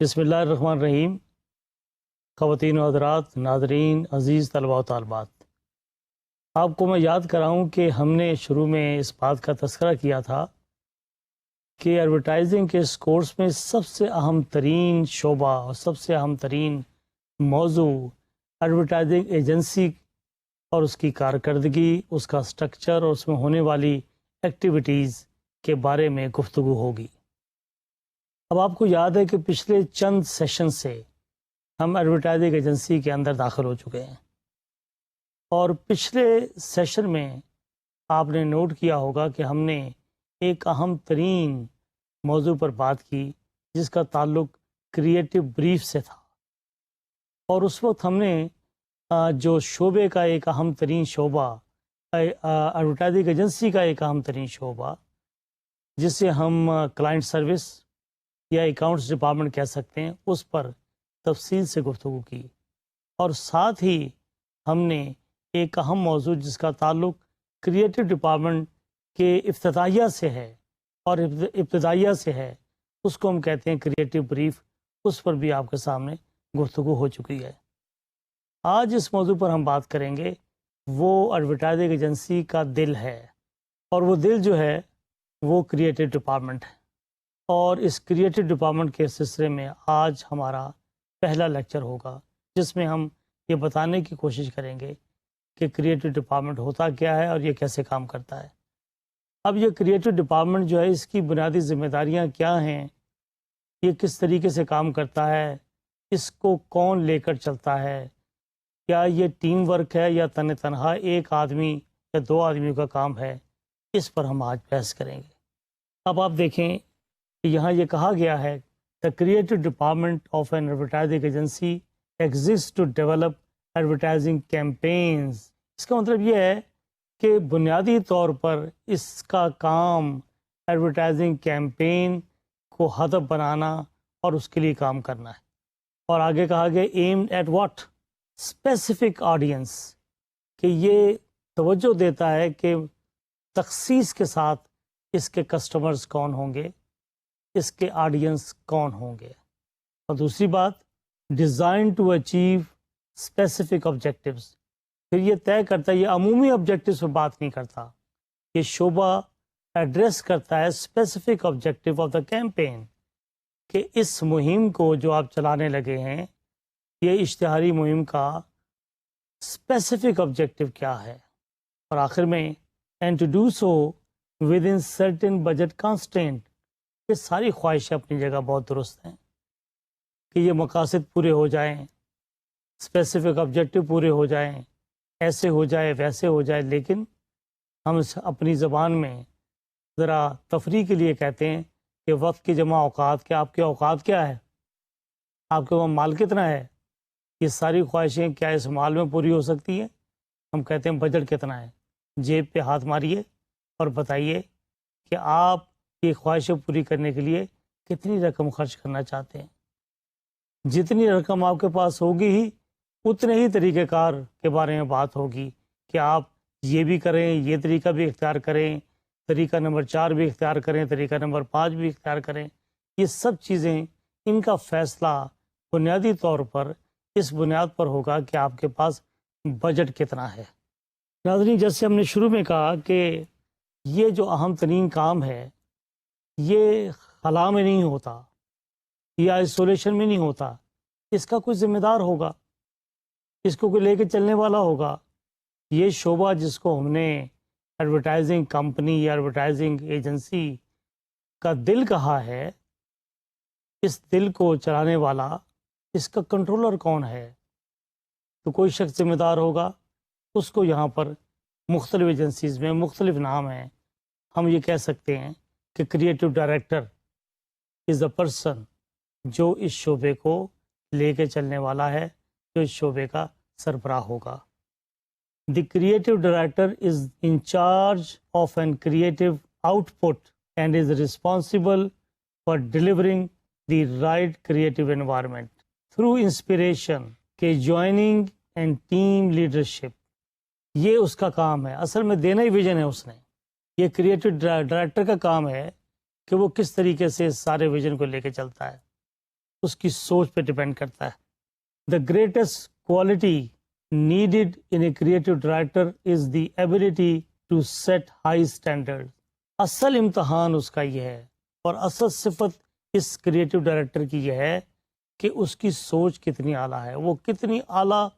بسم اللہ الرحمن الرحیم۔ خواتین و حضرات، ناظرین، عزیز طلباء و طالبات، آپ کو میں یاد کراؤں کہ ہم نے شروع میں اس بات کا تذکرہ کیا تھا کہ ایڈورٹائزنگ کے اس کورس میں سب سے اہم ترین شعبہ اور سب سے اہم ترین موضوع ایڈورٹائزنگ ایجنسی اور اس کی کارکردگی، اس کا سٹرکچر اور اس میں ہونے والی ایکٹیویٹیز کے بارے میں گفتگو ہوگی۔ اب آپ کو یاد ہے کہ پچھلے چند سیشن سے ہم ایڈورٹائزنگ ایجنسی کے اندر داخل ہو چکے ہیں، اور پچھلے سیشن میں آپ نے نوٹ کیا ہوگا کہ ہم نے ایک اہم ترین موضوع پر بات کی جس کا تعلق کریٹو بریف سے تھا، اور اس وقت ہم نے جو شعبے کا ایک اہم ترین شعبہ، ایڈورٹائزنگ ایجنسی کا ایک اہم ترین شعبہ جسے ہم کلائنٹ سروس یا اکاؤنٹس ڈپارٹمنٹ کہہ سکتے ہیں، اس پر تفصیل سے گفتگو کی، اور ساتھ ہی ہم نے ایک اہم موضوع جس کا تعلق کریٹو ڈپارٹمنٹ کے افتتاحیہ سے ہے اور ابتدائیہ سے ہے، اس کو ہم کہتے ہیں کریٹو بریف، اس پر بھی آپ کے سامنے گفتگو ہو چکی ہے۔ آج اس موضوع پر ہم بات کریں گے، وہ ایڈورٹائزنگ ایجنسی کا دل ہے، اور وہ دل جو ہے وہ کریٹو ڈپارٹمنٹ ہے، اور اس کریٹو ڈپارٹمنٹ کے سلسلے میں آج ہمارا پہلا لیکچر ہوگا جس میں ہم یہ بتانے کی کوشش کریں گے کہ کریٹو ڈپارٹمنٹ ہوتا کیا ہے اور یہ کیسے کام کرتا ہے۔ اب یہ کریٹو ڈپارٹمنٹ جو ہے، اس کی بنیادی ذمہ داریاں کیا ہیں، یہ کس طریقے سے کام کرتا ہے، اس کو کون لے کر چلتا ہے، کیا یہ ٹیم ورک ہے یا تنہا ایک آدمی یا دو آدمیوں کا کام ہے، اس پر ہم آج بحث کریں گے۔ اب آپ دیکھیں کہ یہاں یہ کہا گیا ہے The creative department of an advertising agency exists to develop advertising campaigns۔ اس کا مطلب یہ ہے کہ بنیادی طور پر اس کا کام ایڈورٹائزنگ کیمپین کو ہدف بنانا اور اس کے لیے کام کرنا ہے، اور آگے کہا گیا aimed at what specific audience، کہ یہ توجہ دیتا ہے کہ تخصیص کے ساتھ اس کے کسٹمرز کون ہوں گے، اس کے آڈینس کون ہوں گے، اور دوسری بات design to achieve specific objectives, پھر یہ طے کرتا ہے، یہ عمومی آبجیکٹیوز پر بات نہیں کرتا، یہ شعبہ ایڈریس کرتا ہے specific objective of the campaign, کہ اس مہم کو جو آپ چلانے لگے ہیں، یہ اشتہاری مہم کا اسپیسیفک آبجیکٹیو کیا ہے، اور آخر میں and to do so within certain budget constant. یہ ساری خواہشیں اپنی جگہ بہت درست ہیں کہ یہ مقاصد پورے ہو جائیں، اسپیسیفک آبجیکٹیو پورے ہو جائیں، ایسے ہو جائے ویسے ہو جائے، لیکن ہم اپنی زبان میں ذرا تفریح کے لیے کہتے ہیں کہ وقت کی جمع اوقات، کہ آپ کے اوقات کیا ہے، آپ کے وہاں مال کتنا ہے، یہ ساری خواہشیں کیا اس مال میں پوری ہو سکتی ہیں؟ ہم کہتے ہیں بجٹ کتنا ہے، جیب پہ ہاتھ ماریے اور بتائیے کہ آپ یہ خواہشیں پوری کرنے کے لیے کتنی رقم خرچ کرنا چاہتے ہیں۔ جتنی رقم آپ کے پاس ہوگی ہی اتنے ہی طریقہ کار کے بارے میں بات ہوگی کہ آپ یہ بھی کریں، یہ طریقہ بھی اختیار کریں، طریقہ نمبر 4 بھی اختیار کریں، طریقہ نمبر 5 بھی اختیار کریں۔ یہ سب چیزیں، ان کا فیصلہ بنیادی طور پر اس بنیاد پر ہوگا کہ آپ کے پاس بجٹ کتنا ہے۔ ناظرین، جیسے ہم نے شروع میں کہا کہ یہ جو اہم ترین کام ہے، یہ خلا میں نہیں ہوتا یا آئسولیشن میں نہیں ہوتا، اس کا کوئی ذمہ دار ہوگا، اس کو کوئی لے کے چلنے والا ہوگا۔ یہ شعبہ جس کو ہم نے ایڈورٹائزنگ کمپنی یا ایڈورٹائزنگ ایجنسی کا دل کہا ہے، اس دل کو چلانے والا، اس کا کنٹرولر کون ہے؟ تو کوئی شخص ذمہ دار ہوگا، اس کو یہاں پر مختلف ایجنسیز میں مختلف نام ہیں، ہم یہ کہہ سکتے ہیں کہ creative director is a person جو اس شعبے کو لے کے چلنے والا ہے، جو اس شعبے کا سربراہ ہوگا. The creative director is in charge of an creative output and is responsible for delivering the right creative environment through inspiration کے جوائننگ اینڈ ٹیم لیڈرشپ. یہ اس کا کام ہے، اصل میں دینا ہی ویژن ہے اس نے. یہ کریٹو ڈائریکٹر کا کام ہے کہ وہ کس طریقے سے سارے ویژن کو لے کے چلتا ہے، اس کی سوچ پہ ڈپینڈ کرتا ہے. The greatest quality needed in a creative director is the ability to set high standards. اصل امتحان اس کا یہ ہے، اور اصل صفت اس کریٹو ڈائریکٹر کی یہ ہے کہ اس کی سوچ کتنی اعلیٰ ہے، وہ کتنی اعلیٰ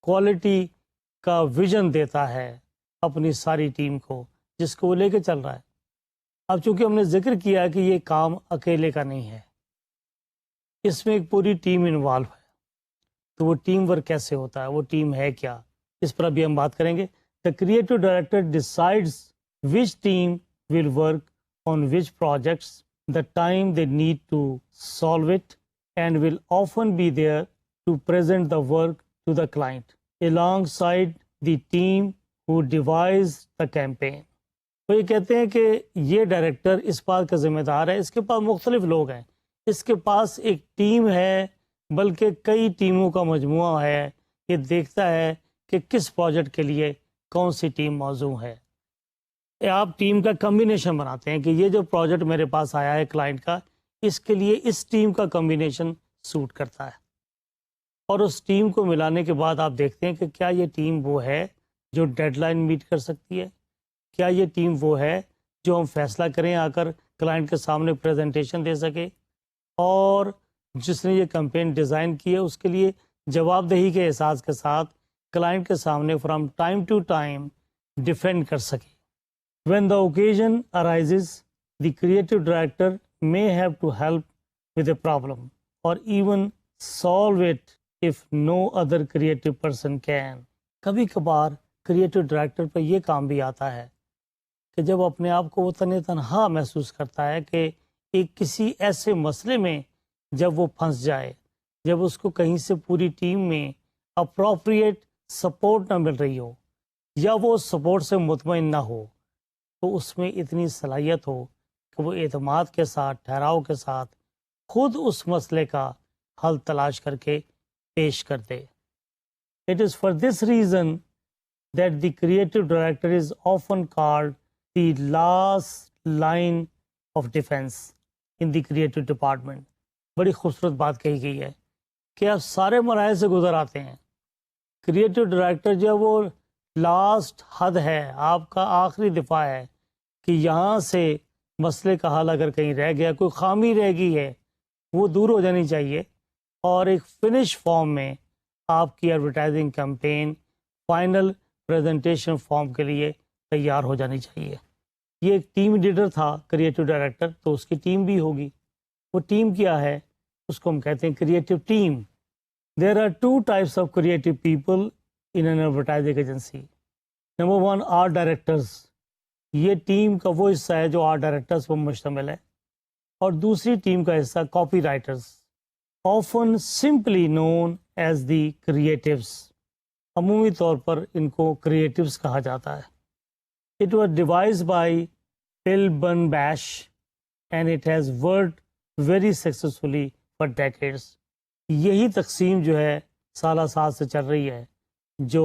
کوالٹی کا ویژن دیتا ہے اپنی ساری ٹیم کو جس کو وہ لے کے چل رہا ہے. اب چونکہ ہم نے ذکر کیا کہ یہ کام اکیلے کا نہیں ہے، اس میں ایک پوری ٹیم انوالو ہے. تو وہ ٹیم ورک کیسے ہوتا ہے، وہ ٹیم ہے کیا، اس پر ابھی ہم بات کریں گے. The creative director decides which team will work on which projects the time they need to solve it and will often be there to present the work to the client along side the team who devise the campaign. تو یہ کہتے ہیں کہ یہ director اس بات کا ذمہ دار ہے، اس کے پاس مختلف لوگ ہیں، اس کے پاس ایک ٹیم ہے، بلکہ کئی ٹیموں کا مجموعہ ہے. یہ دیکھتا ہے کہ کس پروجیکٹ کے لیے کون سی ٹیم موزوں ہے. آپ ٹیم کا کمبینیشن بناتے ہیں کہ یہ جو پروجیکٹ میرے پاس آیا ہے کلائنٹ کا، اس کے لیے اس ٹیم کا کمبینیشن سوٹ کرتا ہے. اور اس ٹیم کو ملانے کے بعد آپ دیکھتے ہیں کہ کیا یہ ٹیم وہ ہے جو ڈیڈ لائن میٹ کر سکتی ہے، کیا یہ ٹیم وہ ہے جو ہم فیصلہ کریں آ کر کلائنٹ کے سامنے پریزنٹیشن دے سکے، اور جس نے یہ کمپین ڈیزائن کی ہے اس کے لیے جواب دہی کے احساس کے ساتھ کلائنٹ کے سامنے from time to time defend کر سکے. When the occasion arises the creative director may have to help with a problem or even solve it if no other creative person can. کبھی کبھار کریٹو ڈائریکٹر پہ یہ کام بھی آتا ہے کہ جب اپنے آپ کو وہ تنہا محسوس کرتا ہے کہ ایک کسی ایسے مسئلے میں جب وہ پھنس جائے، جب اس کو کہیں سے پوری ٹیم میں اپروپریٹ سپورٹ نہ مل رہی ہو یا وہ سپورٹ سے مطمئن نہ ہو، تو اس میں اتنی صلاحیت ہو کہ وہ اعتماد کے ساتھ، ٹھہراؤ کے ساتھ خود اس مسئلے کا حل تلاش کر کے پیش کر دے. It is for this reason that the creative director is often called the last line of defense in the creative department. بڑی خوبصورت بات کہی گئی ہے کہ آپ سارے مراحل سے گزر آتے ہیں. کریٹو ڈائریکٹر جو وہ لاسٹ حد ہے، آپ کا آخری دفاع ہے کہ یہاں سے مسئلے کا حل اگر کہیں رہ گیا، کوئی خامی رہ گئی ہے، وہ دور ہو جانی چاہیے، اور ایک فنش فارم میں آپ کی advertising campaign final presentation form کے لیے تیار ہو جانی چاہیے. یہ ایک ٹیم لیڈر تھا کریٹو ڈائریکٹر، تو اس کی ٹیم بھی ہوگی. وہ ٹیم کیا ہے؟ اس کو ہم کہتے ہیں creative team. There are two types of creative people in an advertising agency. Number 1 art directors. یہ ٹیم کا وہ حصہ ہے جو آرٹ ڈائریکٹرز پر مشتمل ہے. اور دوسری ٹیم کا حصہ copy writers, often simply known as the creatives. عمومی طور پر ان کو کریٹیوز کہا جاتا ہے. It was devised by Bill Bernbach and it has worked very successfully for decades. یہی تقسیم جو ہے سالہ سال سے چل رہی ہے، جو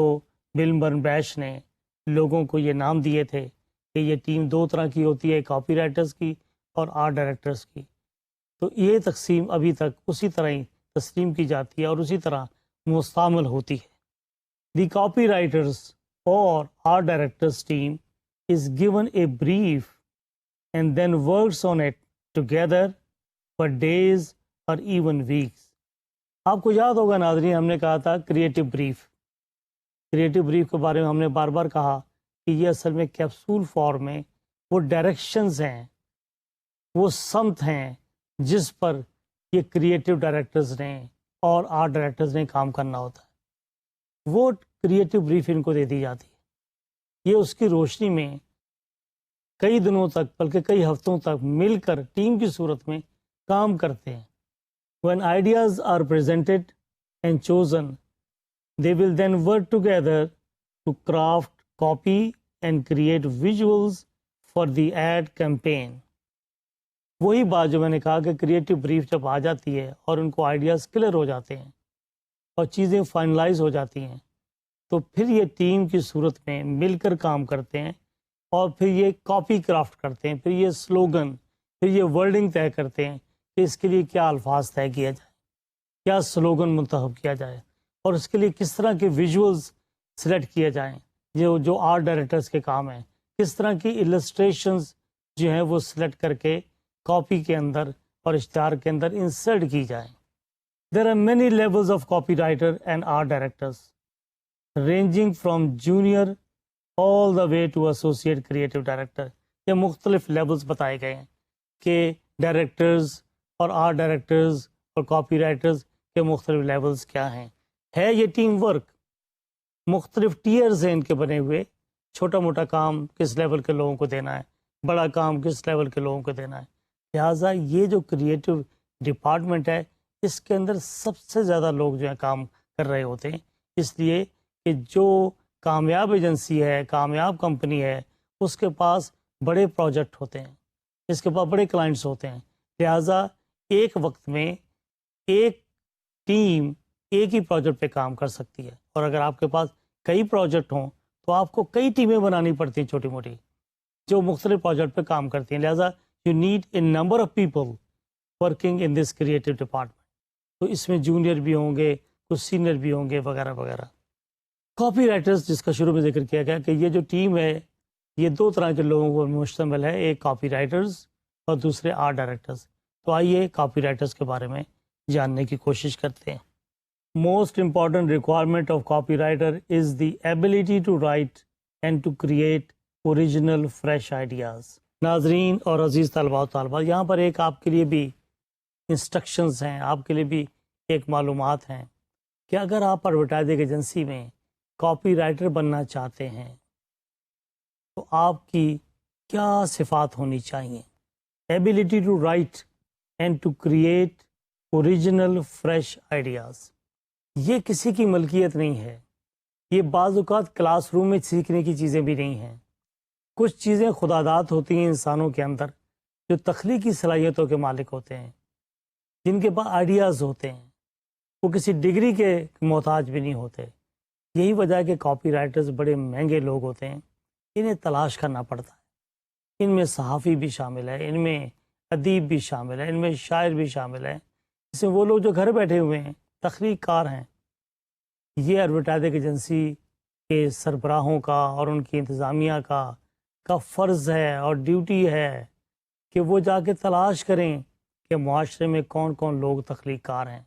بل برنبیش نے لوگوں کو یہ نام دیے تھے کہ یہ ٹیم 2 طرح کی ہوتی ہے، کاپی رائٹرز کی اور آرٹ ڈائریکٹرز کی. تو یہ تقسیم ابھی تک اسی طرح ہی تسلیم کی جاتی ہے اور اسی طرح مستعمل ہوتی ہے. دی کاپی رائٹرز اور art directors team is given a brief and then works on it together for days or even weeks. آپ کو یاد ہوگا ناظرین، ہم نے کہا تھا کریٹو بریف. کریٹو بریف کے بارے میں ہم نے بار بار کہا کہ یہ اصل میں کیپسول فارم میں وہ ڈائریکشنز ہیں، وہ سمت ہیں جس پر یہ کریٹو ڈائریکٹرز نے اور آرٹ ڈائریکٹرز نے کام کرنا ہوتا ہے. وہ کریٹو بریف ان کو دے دی جاتی ہے. یہ اس کی روشنی میں کئی دنوں تک بلکہ کئی ہفتوں تک مل کر ٹیم کی صورت میں کام کرتے ہیں. When ideas are presented and chosen, they will then work together to craft, copy and create visuals for the ad campaign. وہی بات جو میں نے کہا کہ کریٹو بریف جب آ جاتی ہے اور ان کو آئیڈیاز کلیئر ہو جاتے ہیں اور چیزیں فائنلائز ہو جاتی ہیں تو پھر یہ ٹیم کی صورت میں مل کر کام کرتے ہیں اور پھر یہ کاپی کرافٹ کرتے ہیں، پھر یہ سلوگن، پھر یہ ورڈنگ طے کرتے ہیں کہ اس کے لیے کیا الفاظ طے کیا جائے، کیا سلوگن منتخب کیا جائے اور اس کے لیے کس طرح کے ویژولز سلیکٹ کیے جائیں جو آرٹ ڈائریکٹرز کے کام ہیں، کس طرح کی السٹریشنز جو ہیں وہ سلیکٹ کر کے کاپی کے اندر اور اشتہار کے اندر انسرٹ کی جائیں. There are many levels of copywriter and art directors, ranging from junior all the way to associate creative director. یہ مختلف لیولز بتائے گئے ہیں کہ ڈائریکٹرز اور آرٹ ڈائریکٹرز اور کاپی رائٹرز کے مختلف لیولز کیا ہیں. ہے یہ ٹیم ورک، مختلف ٹیئرز ہیں ان کے بنے ہوئے، چھوٹا موٹا کام کس لیول کے لوگوں کو دینا ہے، بڑا کام کس لیول کے لوگوں کو دینا ہے. لہٰذا یہ جو کریٹو ڈپارٹمنٹ ہے اس کے اندر سب سے زیادہ لوگ جو ہیں کام کر رہے ہوتے ہیں، اس لیے کہ جو کامیاب ایجنسی ہے، کامیاب کمپنی ہے، اس کے پاس بڑے پروجیکٹ ہوتے ہیں، اس کے پاس بڑے کلائنٹس ہوتے ہیں. لہٰذا ایک وقت میں ایک ٹیم ایک ہی پروجیکٹ پہ کام کر سکتی ہے، اور اگر آپ کے پاس کئی پروجیکٹ ہوں تو آپ کو کئی ٹیمیں بنانی پڑتی ہیں چھوٹی موٹی جو مختلف پروجیکٹ پہ کام کرتی ہیں. لہٰذا you need a number of people working in this creative department. تو اس میں جونیئر بھی ہوں گے، کچھ سینئر بھی ہوں گے وغیرہ وغیرہ. کاپی رائٹرز جس کا شروع میں ذکر کیا گیا کہ یہ جو ٹیم ہے یہ دو طرح کے لوگوں کو مشتمل ہے، ایک کاپی رائٹرز اور دوسرے آرٹ ڈائریکٹرز. تو آئیے کاپی رائٹرز کے بارے میں جاننے کی کوشش کرتے ہیں. Most important requirement of copywriter is the ability to write and to create original fresh ideas. ناظرین اور عزیز طلباء و طالبات، یہاں پر ایک آپ کے لیے بھی انسٹرکشنز ہیں، آپ کے لیے بھی ایک معلومات ہیں کہ اگر آپ ایڈورٹائزنگ ایجنسی میں کاپی رائٹر بننا چاہتے ہیں تو آپ کی کیا صفات ہونی چاہیے. Ability to write and to create original fresh ideas. یہ کسی کی ملکیت نہیں ہے، یہ بعض اوقات کلاس روم میں سیکھنے کی چیزیں بھی نہیں ہیں. کچھ چیزیں خداداد ہوتی ہیں انسانوں کے اندر جو تخلیقی صلاحیتوں کے مالک ہوتے ہیں، جن کے پاس آئیڈیاز ہوتے ہیں، وہ کسی ڈگری کے محتاج بھی نہیں ہوتے. یہی وجہ ہے کہ کاپی رائٹرز بڑے مہنگے لوگ ہوتے ہیں، انہیں تلاش کرنا پڑتا ہے. ان میں صحافی بھی شامل ہے، ان میں ادیب بھی شامل ہے، ان میں شاعر بھی شامل ہے. اس میں وہ لوگ جو گھر بیٹھے ہوئے ہیں، تخلیق کار ہیں. یہ ایڈورٹائزنگ ایجنسی کے سربراہوں کا اور ان کی انتظامیہ کا فرض ہے اور ڈیوٹی ہے کہ وہ جا کے تلاش کریں کہ معاشرے میں کون کون لوگ تخلیق کار ہیں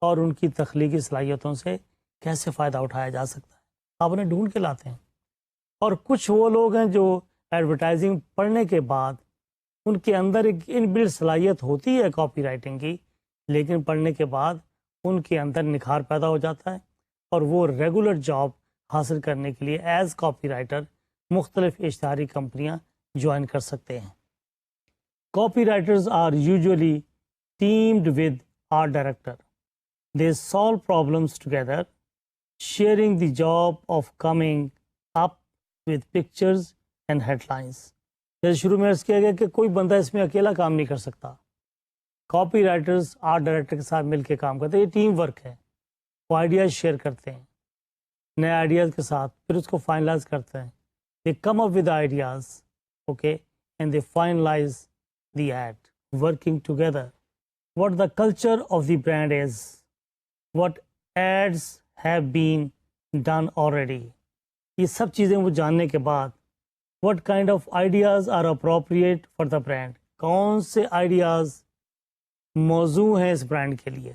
اور ان کی تخلیقی صلاحیتوں سے کیسے فائدہ اٹھایا جا سکتا ہے. آپ انہیں ڈھونڈ کے لاتے ہیں. اور کچھ وہ لوگ ہیں جو ایڈورٹائزنگ پڑھنے کے بعد ان کے اندر ایک ان بلڈ صلاحیت ہوتی ہے کاپی رائٹنگ کی، لیکن پڑھنے کے بعد ان کے اندر نکھار پیدا ہو جاتا ہے اور وہ ریگولر جاب حاصل کرنے کے لیے ایز کاپی رائٹر مختلف اشتہاری کمپنیاں جوائن کر سکتے ہیں. Copywriters are usually teamed with art director. They solve problems together, sharing the job of coming up with pictures and headlines. جیسے شروع میں عرض کیا گیا کہ کوئی بندہ اس میں اکیلا کام نہیں کر سکتا. کاپی رائٹرز آرٹ ڈائریکٹر کے ساتھ مل کے کام کرتے ہیں. یہ ٹیم ورک ہے. وہ آئیڈیاز شیئر کرتے ہیں نئے آئیڈیاز کے ساتھ، پھر اس کو فائنلائز کرتے ہیں. They come up with ideas, okay, and they finalize the ad, working together. What the culture of the brand is, what ads have been done already. یہ سب چیزیں وہ جاننے کے بعد what kind of ideas are appropriate for the brand. کون سے ideas موزوں ہیں اس برانڈ کے لیے،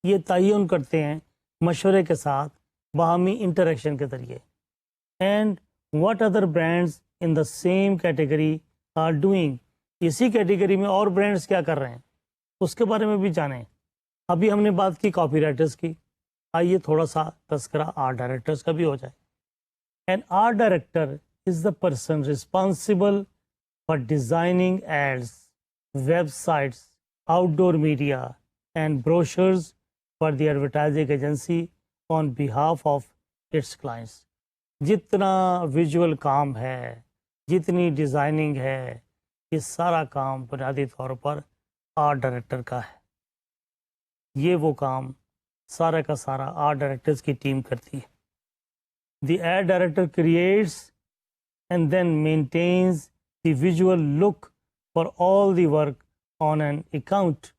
یہ تعین کرتے ہیں مشورے کے ساتھ، باہمی انٹریکشن کے ذریعے. And what other brands in the same category are doing. اسی کیٹیگری میں اور برانڈز کیا کر رہے ہیں اس کے بارے میں بھی جانیں. ابھی ہم نے بات کی کاپی رائٹرز کی، آئیے تھوڑا سا تذکرہ آرٹ ڈائریکٹرز کا بھی ہو جائے. An art director is the person responsible for designing ads, websites, outdoor media, and brochures for the advertising agency on behalf of its clients. جتنا ویژول کام ہے، جتنی ڈیزائننگ ہے، یہ سارا کام بنیادی طور پر آرٹ ڈائریکٹر کا ہے. یہ وہ کام سارا کا سارا آرٹ ڈائریکٹرز کی ٹیم کرتی ہے. The ad director creates and then maintains the visual look for all the work on an account.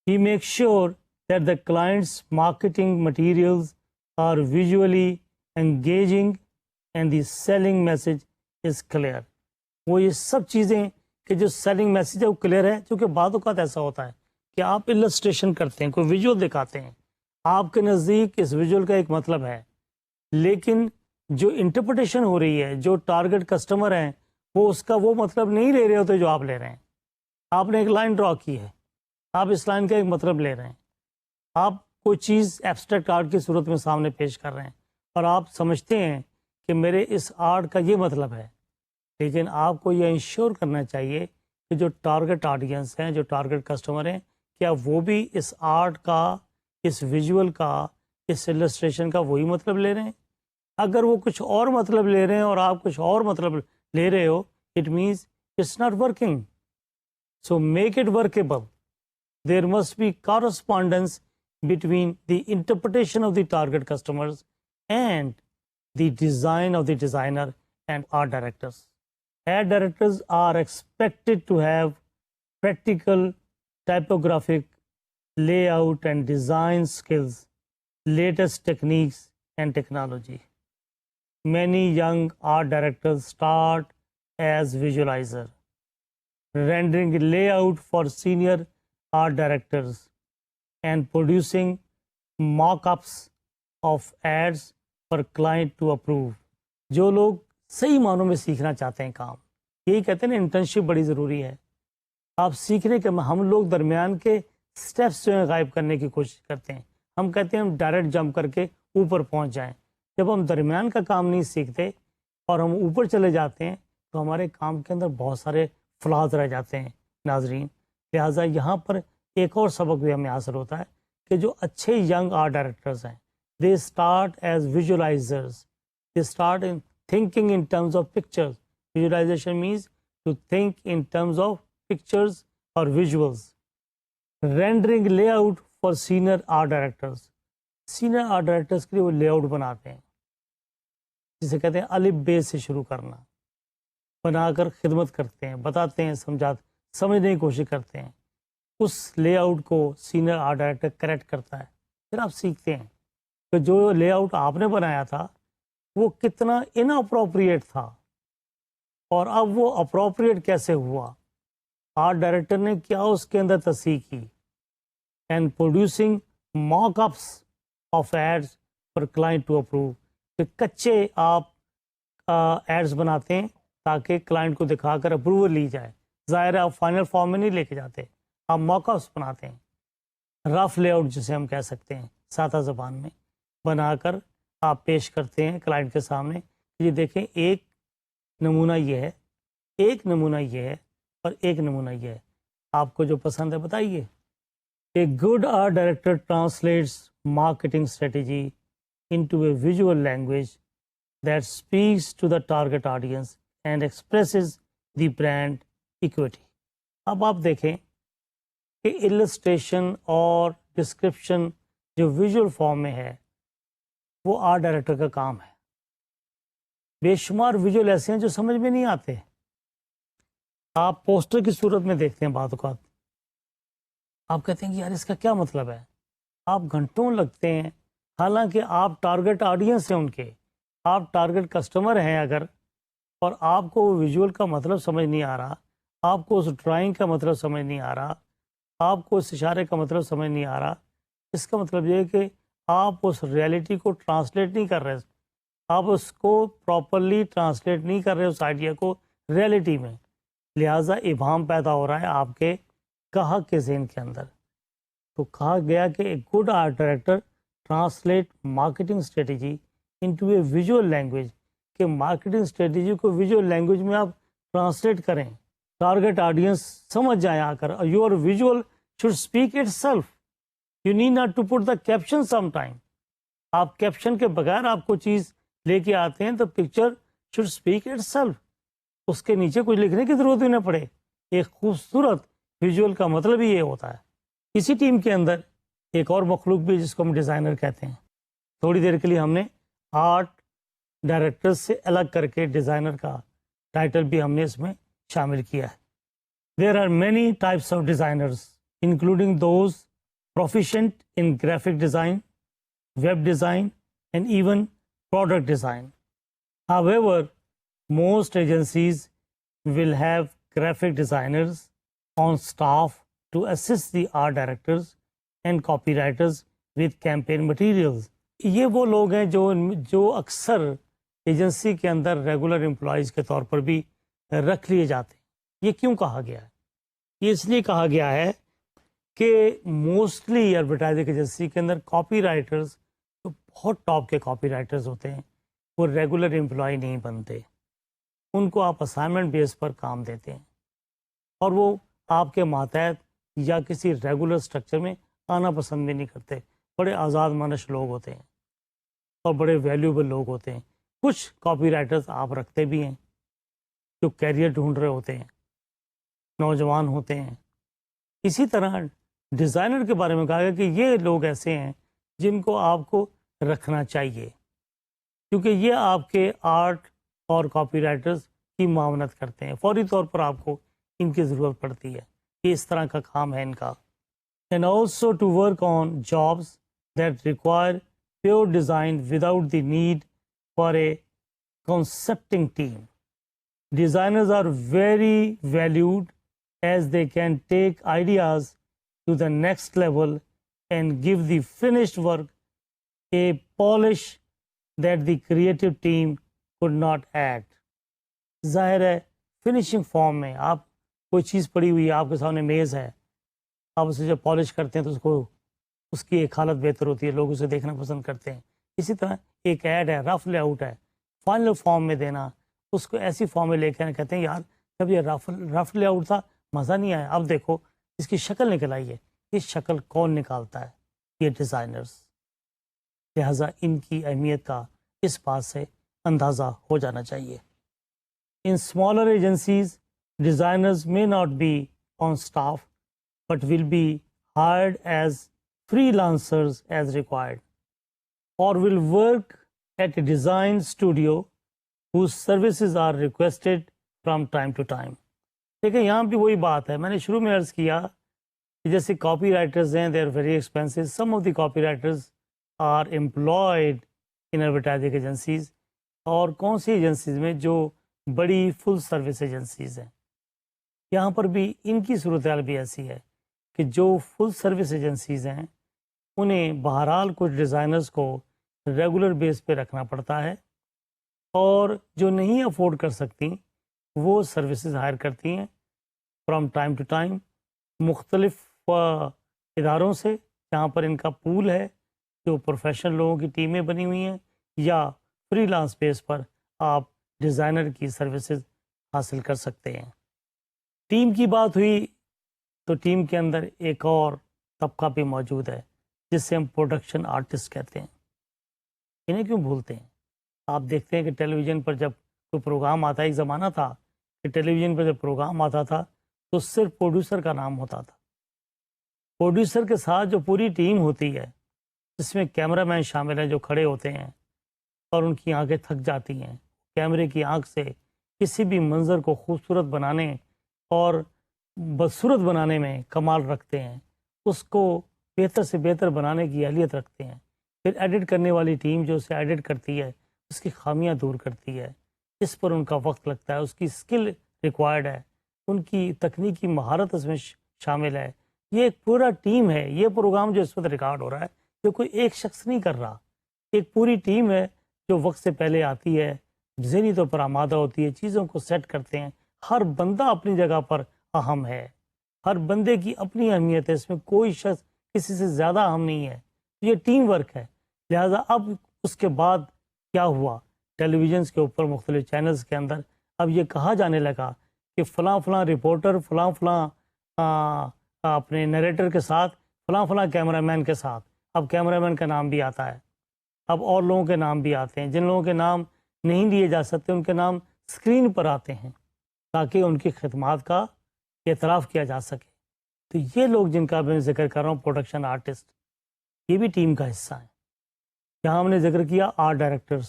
He makes sure that the client's marketing materials are visually engaging and the selling message is clear. وہ یہ سب چیزیں کہ جو selling message ہے وہ clear ہے، کیونکہ بعض اوقات ایسا ہوتا ہے کہ آپ السٹریشن کرتے ہیں، کوئی ویژول دکھاتے ہیں، آپ کے نزدیک اس ویژول کا ایک مطلب ہے، لیکن جو انٹرپریٹیشن ہو رہی ہے، جو ٹارگٹ کسٹمر ہیں، وہ اس کا وہ مطلب نہیں لے رہے ہوتے جو آپ لے رہے ہیں. آپ نے ایک لائن ڈرا کی ہے، آپ اس لائن کا ایک مطلب لے رہے ہیں، آپ کوئی چیز ایبسٹریکٹ آرٹ کی صورت میں سامنے پیش کر رہے ہیں اور آپ سمجھتے ہیں کہ میرے اس آرٹ کا یہ مطلب ہے، لیکن آپ کو یہ انشور کرنا چاہیے کہ جو ٹارگٹ آڈینس ہیں، جو ٹارگٹ کسٹمر ہیں، کیا وہ بھی اس آرٹ کا، اس ویژول کا، اس السٹریشن کا وہی مطلب لے رہے ہیں. اگر وہ کچھ اور مطلب لے رہے ہیں اور آپ کچھ اور مطلب لے رہے ہو، it means it's not working. So make it workable. There must be correspondence between the interpretation of the target customers and the design of the designer and art directors. Ad directors are expected to have practical typographic, layout and design skills, latest techniques and technology. Many young art directors start as visualizer, rendering layout for senior art directors and producing mock-ups of ads for client to approve. جو لوگ صحیح معنوں میں سیکھنا چاہتے ہیں کام، یہی کہتے ہیں نا، انٹرنشپ بڑی ضروری ہے. آپ سیکھنے کے ہم لوگ درمیان کے سٹیپس جو ہیں غائب کرنے کی کوشش کرتے ہیں. ہم کہتے ہیں ہم ڈائریکٹ جمپ کر کے اوپر پہنچ جائیں. جب ہم درمیان کا کام نہیں سیکھتے اور ہم اوپر چلے جاتے ہیں تو ہمارے کام کے اندر بہت سارے فلاز رہ جاتے ہیں. ناظرین، لہٰذا یہاں پر ایک اور سبق بھی ہمیں حاصل ہوتا ہے کہ جو اچھے ینگ آرٹ ڈائریکٹرز ہیں، they start as visualizers, they start in thinking in terms of pictures. Visualization means to think in terms of pictures or visuals. Rendering layout for senior art directors. Senior art directors کے لیے وہ lay out بناتے ہیں، جسے کہتے ہیں الف بے سے شروع کرنا، بنا کر خدمت کرتے ہیں، بتاتے ہیں، سمجھنے کی کوشش کرتے ہیں. اس لے آؤٹ کو سینئر آرٹ ڈائریکٹر کریکٹ کرتا ہے. پھر آپ سیکھتے ہیں کہ جو لے آؤٹ آپ نے بنایا تھا وہ کتنا ان اپروپریٹ تھا اور اب وہ اپروپریٹ کیسے ہوا. آرٹ ڈائریکٹر نے کیا اس کے اندر تصحیح کی. And producing mock ups of ads for client to approve. کہ کچے آپ ایڈس بناتے ہیں تاکہ کلائنٹ کو دکھا کر اپروول لی جائے. ظاہر ہے آپ فائنل فارم میں نہیں لے کے جاتے، آپ موک اپس بناتے ہیں. رف لے آؤٹ جسے ہم کہہ سکتے ہیں سادہ زبان میں، بنا کر آپ پیش کرتے ہیں کلائنٹ کے سامنے. یہ دیکھیں، ایک نمونہ یہ ہے، ایک نمونہ یہ ہے اور ایک نمونہ یہ ہے. آپ کو جو پسند ہے بتائیے. A good art director translates marketing strategy into a visual language that speaks to the target audience and expresses the brand equity. اب آپ دیکھیں کہ السٹریشن اور ڈسکرپشن جو ویژول فارم میں ہے وہ آرٹ ڈائریکٹر کا کام ہے. بے شمار ویژول ایسے ہیں جو سمجھ میں نہیں آتے. آپ پوسٹر کی صورت میں دیکھتے ہیں، بعض اوقات آپ کہتے ہیں کہ یار اس کا کیا مطلب ہے. آپ گھنٹوں لگتے ہیں، حالانکہ آپ ٹارگٹ آڈینس ہیں ان کے، آپ ٹارگٹ کسٹمر ہیں اگر، اور آپ کو ویژول کا مطلب سمجھ نہیں آ رہا، آپ کو اس ڈرائنگ کا مطلب سمجھ نہیں آ رہا، آپ کو اس اشارے کا مطلب سمجھ نہیں آ رہا. اس کا مطلب یہ ہے کہ آپ اس ریئلٹی کو ٹرانسلیٹ نہیں کر رہے، آپ اس کو پراپرلی ٹرانسلیٹ نہیں کر رہے اس آئیڈیا کو ریئلٹی میں. لہٰذا ابہام پیدا ہو رہا ہے آپ کے گاہک کے ذہن کے اندر. تو کہا گیا کہ ایک good art director translate marketing strategy into a visual language, کہ مارکیٹنگ اسٹریٹجی کو ویژول لینگویج میں آپ ٹرانسلیٹ کریں, ٹارگٹ آڈینس سمجھ جائیں آ کر. Your visual should speak itself, you need not to put the caption some time. آپ کیپشن کے بغیر آپ کو چیز لے کے آتے ہیں تو picture should speak itself, اس کے نیچے کچھ لکھنے کی ضرورت بھی نہ پڑے. ایک خوبصورت ویژول کا مطلب ہی یہ ہوتا ہے. اسی ٹیم کے اندر ایک اور مخلوق بھی جس کو ہم ڈیزائنر کہتے ہیں. تھوڑی دیر کے لیے ہم نے آرٹ ڈائریکٹر سے الگ کر کے ڈیزائنر کا ٹائٹل بھی ہم نے اس میں شامل کیا ہے. There are many types of designers including those proficient in graphic design, web design, and even product design. However, most agencies will have graphic designers on staff to assist the art directors and copywriters with campaign materials. یہ وہ لوگ ہیں جو اکثر agency کے اندر regular employees کے طور پر بھی رکھ لیے جاتے ہیں. یہ کیوں کہا گیا ہے؟ یہ اس لیے کہا گیا ہے کہ موسٹلی ایڈورٹائزنگ ایجنسی کے اندر کاپی رائٹرز جو بہت ٹاپ کے کاپی رائٹرز ہوتے ہیں وہ ریگولر امپلائی نہیں بنتے. ان کو آپ اسائنمنٹ بیس پر کام دیتے ہیں اور وہ آپ کے ماتحت یا کسی ریگولر اسٹرکچر میں آنا پسند بھی نہیں کرتے. بڑے آزاد منش لوگ ہوتے ہیں اور بڑے ویلیوبل لوگ ہوتے ہیں. کچھ کاپی رائٹرز آپ رکھتے بھی ہیں جو کیریئر ڈھونڈ رہے ہوتے ہیں, نوجوان ہوتے ہیں. اسی طرح ڈیزائنر کے بارے میں کہا گیا کہ یہ لوگ ایسے ہیں جن کو آپ کو رکھنا چاہیے کیونکہ یہ آپ کے آرٹ اور کاپی رائٹرز کی معاونت کرتے ہیں. فوری طور پر آپ کو ان کی ضرورت پڑتی ہے. یہ اس طرح کا کام ہے ان کا. And also to work on jobs that require pure design without the need for a concepting team. Designers are very valued as they can take ideas to the next level and give the finished work a polish that the creative team could not add. ظاہر ہے finishing form میں آپ کوئی چیز پڑی ہوئی ہے, آپ کے سامنے میز ہے, آپ اسے جب پالش کرتے ہیں تو اس کی ایک حالت بہتر ہوتی ہے, لوگ اسے دیکھنا پسند کرتے ہیں. اسی طرح ایک ایڈ ہے, رف لے آؤٹ ہے, فائنل فارم میں دینا, اس کو ایسی فارم میں لے کے کہتے ہیں یار جب یہ رف لے آؤٹ تھا مزہ نہیں آیا, اب دیکھو اس کی شکل نکل آئی ہے. یہ شکل کون نکالتا ہے؟ یہ ڈیزائنرز. لہٰذا ان کی اہمیت کا اس بات سے اندازہ ہو جانا چاہیے. In smaller agencies, designers may not be on staff but will be hired as freelancers as required, or will work at a design studio whose services are requested from time to time. دیکھیں یہاں بھی وہی بات ہے, میں نے شروع میں عرض کیا کہ جیسے کاپی رائٹرز ہیں, they are very expensive. Some of the copywriters are employed in advertising agencies. اور کون سی ایجنسیز میں؟ جو بڑی فل سروس ایجنسیز ہیں. یہاں پر بھی ان کی صورتحال بھی ایسی ہے کہ جو فل سروس ایجنسیز ہیں انہیں بہرحال کچھ ڈیزائنرز کو ریگولر بیس پہ رکھنا پڑتا ہے, اور جو نہیں افورڈ کر سکتی وہ سروسز ہائر کرتی ہیں فرام ٹائم ٹو ٹائم مختلف اداروں سے جہاں پر ان کا پول ہے, جو پروفیشنل لوگوں کی ٹیمیں بنی ہوئی ہیں, یا فری لانس بیس پر آپ ڈیزائنر کی سروسز حاصل کر سکتے ہیں. ٹیم کی بات ہوئی تو ٹیم کے اندر ایک اور طبقہ بھی موجود ہے جس سے ہم پروڈکشن آرٹسٹ کہتے ہیں. انہیں کیوں بھولتے ہیں؟ آپ دیکھتے ہیں کہ ٹیلی ویژن پر جب کوئی پروگرام آتا ہے, ایک زمانہ تھا کہ ٹیلی ویژن پر جب پروگرام آتا تھا تو صرف پروڈیوسر کا نام ہوتا تھا. پروڈیوسر کے ساتھ جو پوری ٹیم ہوتی ہے جس میں کیمرہ مین شامل ہیں جو کھڑے ہوتے ہیں اور ان کی آنکھیں تھک جاتی ہیں, کیمرے کی آنکھ سے کسی بھی منظر کو خوبصورت بنانے اور بدصورت بنانے میں کمال رکھتے ہیں, اس کو بہتر سے بہتر بنانے کی اہلیت رکھتے ہیں. پھر ایڈٹ کرنے والی ٹیم جو اسے ایڈٹ کرتی ہے اس کی خامیاں دور کرتی ہے, اس پر ان کا وقت لگتا ہے, اس کی اسکل ریکوائرڈ ہے, ان کی تکنیکی مہارت اس میں شامل ہے. یہ ایک پورا ٹیم ہے. یہ پروگرام جو اس وقت ریکارڈ ہو رہا ہے جو کوئی ایک شخص نہیں کر رہا, ایک پوری ٹیم ہے جو وقت سے پہلے آتی ہے, ذہنی طور پر آمادہ ہوتی ہے, چیزوں کو سیٹ کرتے ہیں. ہر بندہ اپنی جگہ پر اہم ہے, ہر بندے کی اپنی اہمیت ہے, اس میں کوئی شخص کسی سے زیادہ اہم نہیں ہے. یہ ٹیم ورک ہے. لہٰذا اب اس کے بعد کیا ہوا؟ ٹیلی ویژنس کے اوپر مختلف چینلز کے اندر اب یہ کہا جانے لگا کہ فلاں فلاں رپورٹر فلاں فلاں اپنے نریٹر کے ساتھ فلاں فلاں کیمرہ مین کے ساتھ، اب کیمرہ مین کا نام بھی آتا ہے، اب اور لوگوں کے نام بھی آتے ہیں، جن لوگوں کے نام نہیں لیے جا سکتے ان کے نام اسکرین پر آتے ہیں تاکہ ان کی خدمات کا اعتراف کیا جا سکے. تو یہ لوگ جن کا میں ذکر کر رہا ہوں پروڈکشن آرٹسٹ، یہ بھی ٹیم کا حصہ ہیں. یہاں ہم نے ذکر کیا آرٹ ڈائریکٹرز،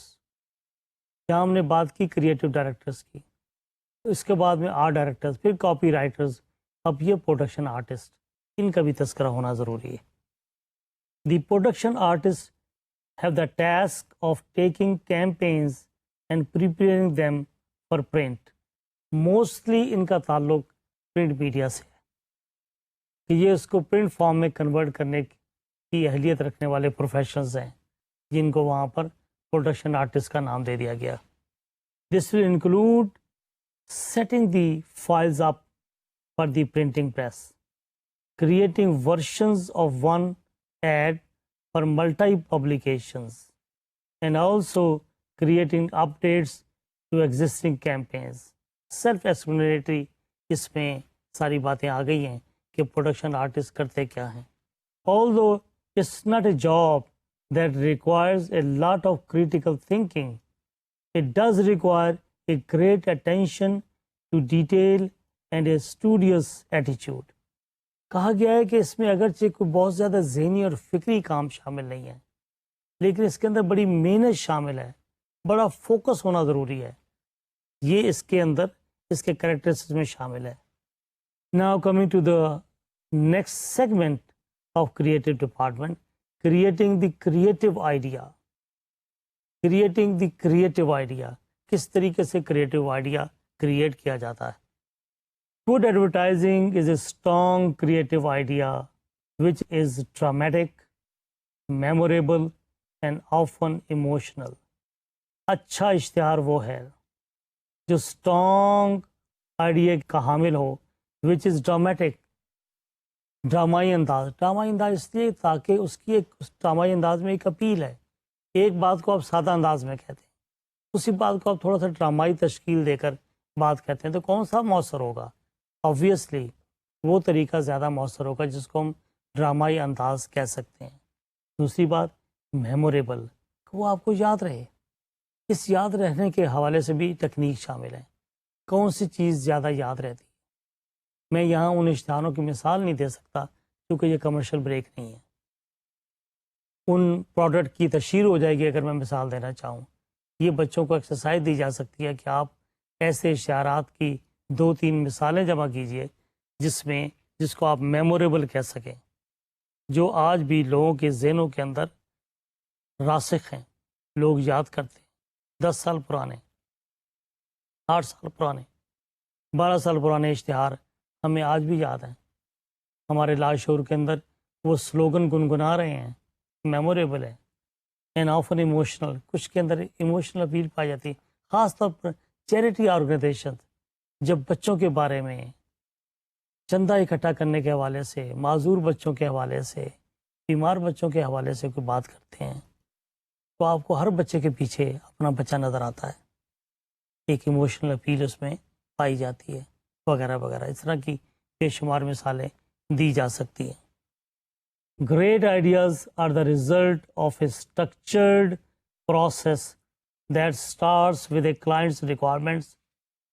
یہاں ہم نے بات کی کریٹو ڈائریکٹرز کی، اس کے بعد میں آرٹ ڈائریکٹرز، پھر کاپی رائٹرز، اب یہ پروڈکشن آرٹسٹ، ان کا بھی تذکرہ ہونا ضروری ہے. The production artist have the task of taking campaigns and preparing them for print. Mostly ان کا تعلق پرنٹ میڈیا سے ہے کہ یہ اس کو پرنٹ فارم میں کنورٹ کرنے کی اہلیت رکھنے والے پروفیشنز ہیں جن کو وہاں پر پروڈکشن آرٹسٹ کا نام دے دیا گیا. This will include setting the files up for the printing press, creating versions of one ad for multi-publications, and also creating updates to existing campaigns. Self-explanatory اس میں ساری باتیں آ گئی ہیں کہ پروڈکشن آرٹسٹ کرتے کیا ہیں. Although it's not a job that requires a lot of critical thinking, it does require a great attention to detail and a studious attitude. کہا گیا ہے کہ اس میں اگرچہ کوئی بہت زیادہ ذہنی اور فکری کام شامل نہیں ہے، لیکن اس کے اندر بڑی محنت شامل ہے، بڑا فوکس ہونا ضروری ہے. یہ اس کے اندر اس کے کریکٹرسٹکس میں شامل ہے. Now coming to the next segment of creative department, creating the creative idea. Creating the creative idea, کس طریقے سے کریٹو آئیڈیا کریٹ کیا جاتا ہے. Good advertising is a strong creative idea which is dramatic, memorable and often emotional. اچھا اشتہار وہ ہے جو اسٹرانگ آئیڈیا کا حامل ہو، which is dramatic، ڈرامائی انداز. ڈرامائی انداز اس لیے تاکہ اس کی ایک ڈرامائی انداز میں ایک اپیل ہے. ایک بات کو آپ سادہ انداز میں کہتے ہیں، اسی بات کو آپ تھوڑا سا ڈرامائی تشکیل دے کر بات کہتے ہیں، تو کون سا مؤثر ہوگا؟ آبویسلی وہ طریقہ زیادہ مؤثر ہوگا جس کو ہم ڈرامائی انداز کہہ سکتے ہیں. دوسری بات میموریبل، کہ وہ آپ کو یاد رہے. اس یاد رہنے کے حوالے سے بھی ٹیکنیک شامل ہیں. کون سی چیز زیادہ یاد رہتی ہے؟ میں یہاں ان اشتہاروں کی مثال نہیں دے سکتا کیونکہ یہ کمرشل بریک نہیں ہے. ان پروڈکٹ کی تشہیر ہو جائے گی اگر میں مثال دینا چاہوں. یہ بچوں کو ایکسرسائز دی جا سکتی ہے کہ آپ ایسے اشتہارات کی 2-3 مثالیں جمع کیجئے جس کو آپ میموریبل کہہ سکیں، جو آج بھی لوگوں کے ذہنوں کے اندر راسخ ہیں، لوگ یاد کرتے ہیں. 10 سال پرانے، 8 سال پرانے، 12 سال پرانے اشتہار ہمیں آج بھی یاد ہیں. ہمارے لاشعور کے اندر وہ سلوگن گنگنا رہے ہیں، میموریبل ہے. اینڈ آفن ایموشنل، کچھ کے اندر ایموشنل اپیل پائی جاتی ہے، خاص طور پر چیریٹی آرگنائزیشن جب بچوں کے بارے میں چندہ اکٹھا کرنے کے حوالے سے، معذور بچوں کے حوالے سے، بیمار بچوں کے حوالے سے کوئی بات کرتے ہیں تو آپ کو ہر بچے کے پیچھے اپنا بچہ نظر آتا ہے. ایک ایموشنل اپیل اس میں پائی جاتی ہے، وغیرہ وغیرہ. اس طرح کی بے شمار مثالیں دی جا سکتی ہیں. Great ideas are the result of a structured process that starts with a client's requirements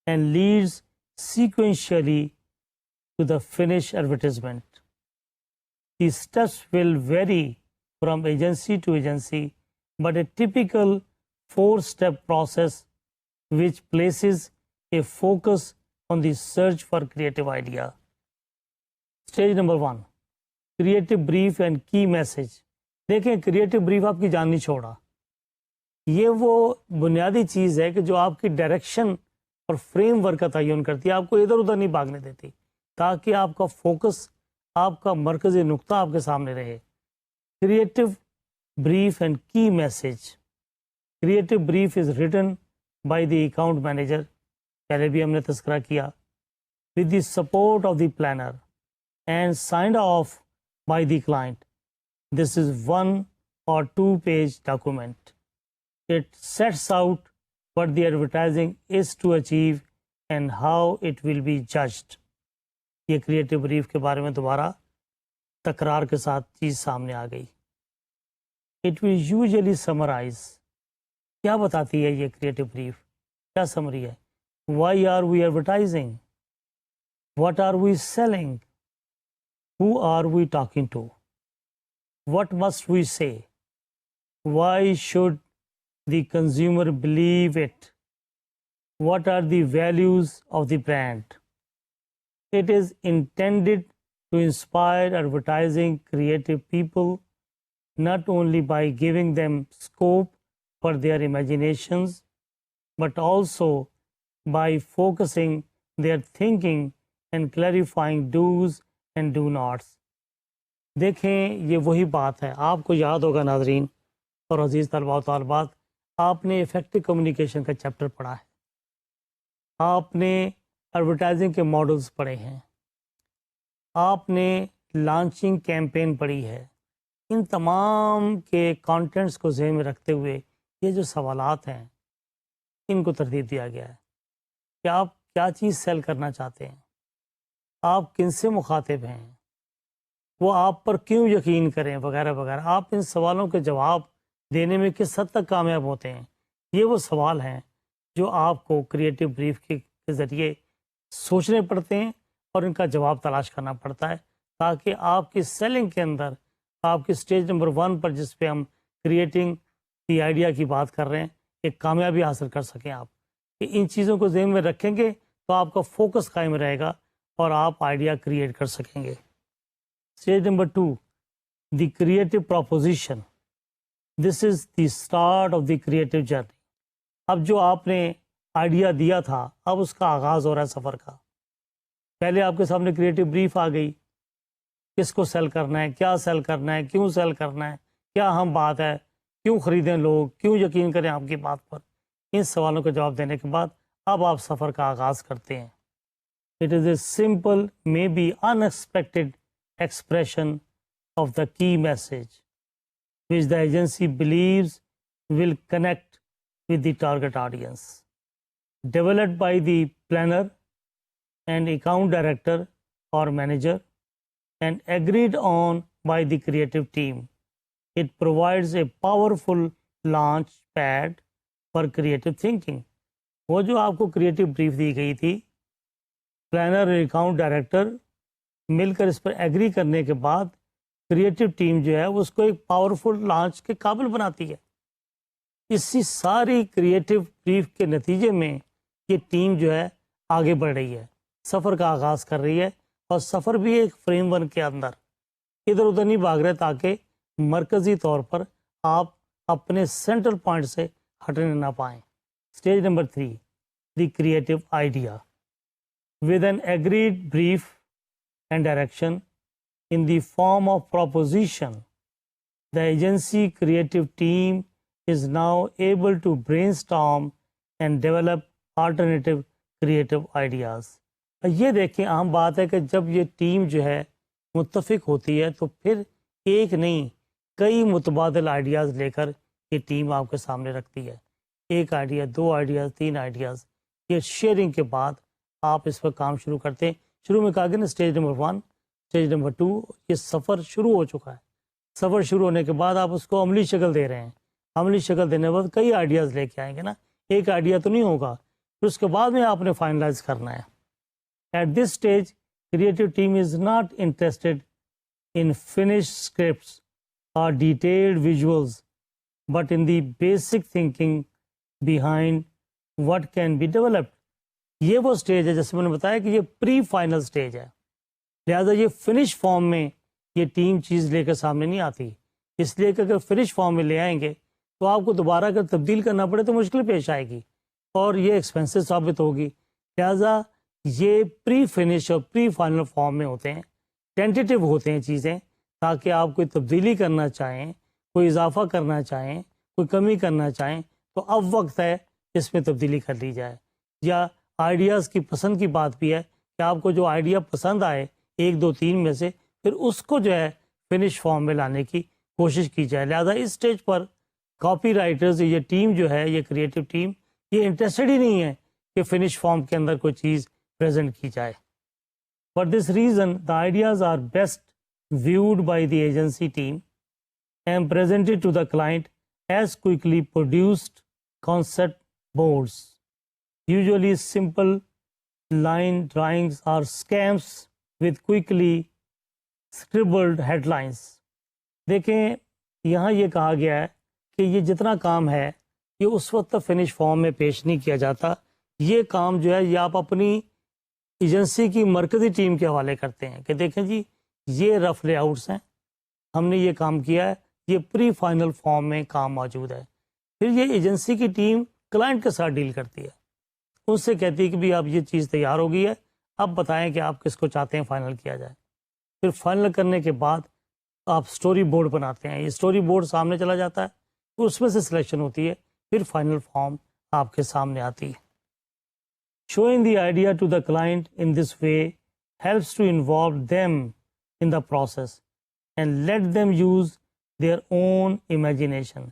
and leads sequentially to the finished advertisement. The steps will vary from agency to agency, but a typical 4-step process which places a focus on the search for creative idea. Stage number 1, creative brief and کی message. دیکھیں creative brief آپ کی جان نہیں چھوڑا، یہ وہ بنیادی چیز ہے کہ جو آپ کی ڈائریکشن اور فریم ورک کا تعین کرتی ہے، آپ کو ادھر ادھر نہیں بھاگنے دیتی تاکہ آپ کا فوکس، آپ کا مرکزی نقطہ آپ کے سامنے رہے. کریٹو بریف اینڈ کی message. Creative brief is written by the account manager, پہلے بھی ہم نے تذکرہ کیا، with the support of the planner and signed of by the client. This is 1 or 2-page document. It sets out what the advertising is to achieve and how it will be judged. یہ creative brief کے بارے میں دوبارہ تکرار کے ساتھ چیز سامنے آ گئی. It will usually summarize. کیا بتاتی ہے یہ کریٹو بریف؟ کیا سمری ہے؟ Why are we advertising? What are we selling? Who are we talking to? What must we say? Why should the consumer believe it? What are the values of the brand? It is intended to inspire advertising creative people not only by giving them scope for their imaginations, but also by focusing their thinking and clarifying do's and do nots. دیکھیں یہ وہی بات ہے. آپ کو یاد ہوگا ناظرین اور عزیز طلباء و طالبات، آپ نے افیکٹو کمیونیکیشن کا چیپٹر پڑھا ہے، آپ نے ایڈورٹائزنگ کے ماڈلز پڑھے ہیں، آپ نے لانچنگ کیمپین پڑھی ہے. ان تمام کے کانٹینٹس کو ذہن میں رکھتے ہوئے یہ جو سوالات ہیں ان کو ترتیب دیا گیا ہے کہ آپ کیا چیز سیل کرنا چاہتے ہیں، آپ کن سے مخاطب ہیں، وہ آپ پر کیوں یقین کریں وغیرہ وغیرہ. آپ ان سوالوں کے جواب دینے میں کس حد تک کامیاب ہوتے ہیں، یہ وہ سوال ہیں جو آپ کو کریٹو بریف کے ذریعے سوچنے پڑتے ہیں اور ان کا جواب تلاش کرنا پڑتا ہے، تاکہ آپ کی سیلنگ کے اندر آپ کی سٹیج نمبر 1 پر جس پہ ہم کریٹنگ دی آئیڈیا کی بات کر رہے ہیں ایک کامیابی حاصل کر سکیں. آپ کہ ان چیزوں کو ذہن میں رکھیں گے تو آپ کا فوکس قائم رہے گا اور آپ آئیڈیا کریٹ کر سکیں گے. Stage number 2، the creative proposition. This is the start of the creative journey. اب جو آپ نے آئیڈیا دیا تھا اب اس کا آغاز ہو رہا ہے سفر کا. پہلے آپ کے سامنے کریٹو بریف آ گئی، کس کو سیل کرنا ہے، کیا سیل کرنا ہے، کیوں سیل کرنا ہے، کیا اہم بات ہے، کیوں خریدیں لوگ، کیوں یقین کریں آپ کی بات پر. ان سوالوں کا جواب دینے کے بعد اب آپ سفر کا آغاز کرتے ہیں. It is a simple maybe unexpected expression of the key message which the agency believes will connect with the target audience. Developed by the planner and account director or manager and agreed on by the creative team, it provides a powerful launch pad for creative thinking. وہ جو آپ کو creative brief the گئی تھی، planner اور account director مل کر اس پر agri کرنے کے بعد کریٹو ٹیم جو ہے اس کو ایک پاورفل لانچ کے قابل بناتی ہے. اسی ساری کریٹو بریف کے نتیجے میں یہ ٹیم جو ہے آگے بڑھ رہی ہے، سفر کا آغاز کر رہی ہے، اور سفر بھی ایک فریم ورک کے اندر ادھر ادھر نہیں بھاگ رہے تاکہ مرکزی طور پر آپ اپنے سینٹرل پوائنٹ سے ہٹنے نہ پائیں. Stage number 3، the creative idea. With an agreed brief and direction in the form of proposition, the agency creative team is now able to brainstorm and develop alternative creative ideas. یہ دیکھیں اہم بات ہے کہ جب یہ ٹیم جو ہے متفق ہوتی ہے تو پھر ایک نہیں کئی متبادل آئیڈیاز لے کر یہ ٹیم آپ کے سامنے رکھتی ہے. ایک آئیڈیا، 2 آئیڈیاز، 3 آئیڈیاز، یہ شیئرنگ کے بعد آپ اس پر کام شروع کرتے ہیں. شروع میں کہا گیا نا اسٹیج نمبر 1، اسٹیج نمبر 2، یہ سفر شروع ہو چکا ہے. سفر شروع ہونے کے بعد آپ اس کو عملی شکل دے رہے ہیں. عملی شکل دینے کے بعد کئی آئیڈیاز لے کے آئیں گے نا، ایک آئیڈیا تو نہیں ہوگا، پھر اس کے بعد میں آپ نے فائنلائز کرنا ہے. At this stage creative team is not interested in finish scripts اور detailed visuals but in the basic thinking behind what can be developed. یہ وہ اسٹیج ہے جیسے میں نے بتایا کہ یہ پری فائنل اسٹیج ہے، لہٰذا یہ فنش فارم میں یہ ٹیم چیز لے کر سامنے نہیں آتی. اس لیے کہ اگر فنش فارم میں لے آئیں گے تو آپ کو دوبارہ اگر تبدیل کرنا پڑے تو مشکل پیش آئے گی اور یہ ایکسپینسو ثابت ہوگی. لہٰذا یہ پری فنش اور پری فائنل فارم میں ہوتے ہیں، ٹینٹیٹیو ہوتے ہیں چیزیں، تاکہ آپ کوئی تبدیلی کرنا چاہیں، کوئی اضافہ کرنا چاہیں، کوئی کمی کرنا چاہیں تو اب وقت ہے اس میں تبدیلی کر لی جائے. یا آئیڈیاز کی پسند کی بات بھی ہے کہ آپ کو جو آئیڈیا پسند آئے 1 2 3 میں سے پھر اس کو جو ہے فنش فارم میں لانے کی کوشش کی جائے. لہٰذا اس اسٹیج پر کاپی رائٹرز، یہ ٹیم جو ہے، یہ کریٹو ٹیم، یہ انٹرسٹڈ ہی نہیں ہے کہ فنش فارم کے اندر کوئی چیز پریزنٹ کی جائے. For this reason, the ideas are best viewed by the agency team and presented to the client as quickly produced concept boards, usually simple line drawings or scans with quickly scribbled headlines. دیکھیں یہاں یہ کہا گیا ہے کہ یہ جتنا کام ہے یہ اس وقت تک فنش فارم میں پیش نہیں کیا جاتا. یہ کام جو ہے یہ آپ اپنی ایجنسی کی مرکزی ٹیم کے حوالے کرتے ہیں کہ دیکھیں جی یہ رف لے آؤٹس ہیں، ہم نے یہ کام کیا ہے، یہ پری فائنل فارم میں کام موجود ہے. پھر یہ ایجنسی کی ٹیم کلائنٹ کے ساتھ ڈیل کرتی ہے، ان سے کہتی ہے کہ بھی اب یہ چیز تیار ہو گئی ہے، اب بتائیں کہ آپ کس کو چاہتے ہیں فائنل کیا جائے. پھر فائنل کرنے کے بعد آپ سٹوری بورڈ بناتے ہیں، یہ سٹوری بورڈ سامنے چلا جاتا ہے، اس میں سے سلیکشن ہوتی ہے، پھر فائنل فارم آپ کے سامنے آتی ہے. Showing the idea to the client in this way helps to involve them in the process and let them use their own imagination.